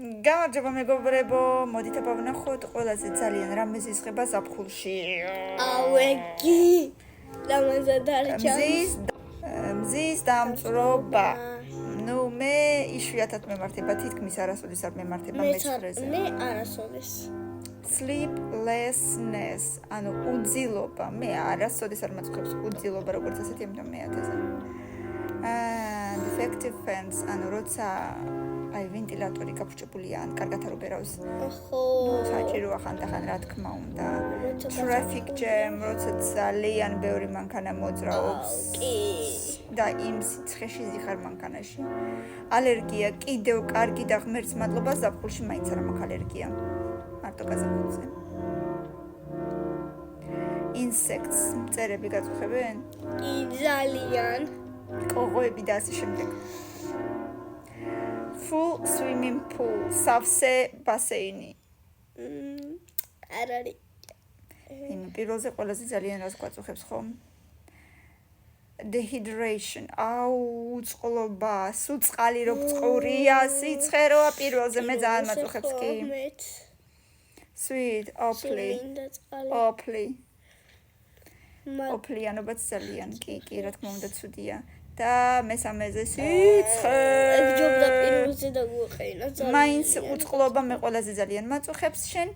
გამარჯობა მეგობრებო, მოდით ვნახოთ ყველაზე ძალიან რამე ზიზღება ზაფხულში. აუეგი, რამეზე დარჩა. მზის დამწვრობა. ნუ მე იშვიათად მემართება, თითქმის არასოდეს არ მემართება მეცხრეზე. მე არასოდეს. Sleeplessness, ანუ უძილობა. მე არასოდეს არ მაწყობს უძილობა, როგორც ასეთი ამიტომ მეათეზე. Defective fans, ანუ როცა აი ვენტილატორი გაფრჩებულია ან კარგად არ უბერავს. ხო. საჭიროა ხანდახან რა თქმა უნდა. Traffic jam, როცა ძალიან ბევრი მანქანა მოძრაობს. კი. და იმ სიცხეში ზიხარ მანქანაში. ალერგია კიდევ კარგი და ღმერთს მადლობა ზაფხულში მაინც არ მაქვს ალერგია. მარტო გაზაფხულზე. Insects, მწერები გაწუხებენ? კი, ძალიან. კოღოები და ასე შემდეგ. Full swimming pool, სავსე ბასეინი. არ არის. იმ პირველზე ყველაზე ძალიან რას გვაწუხებს ხომ? Dehydration, უწყლობა, სუწყალი რო წყურია, სიცხეროა პირველზე მე ძალიან მაწუხებს კი. Sweet, oply. ოპლიანობაც ძალიან კი, რა თქმა უნდა ცუდია. და მესამეზე სიცხე. ებჯობდა პირველზე და გვეყენა ძალიან. მაინც უწყლობა მე ყველაზე ძალიან მაწუხებს შენ?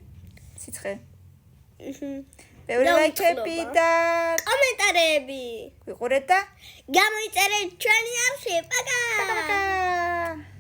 სიცხე. ბევრი ლაიქები და კომენტარები. გვიყურეთ და გამოიწერეთ ჩვენი არხი. პაკა.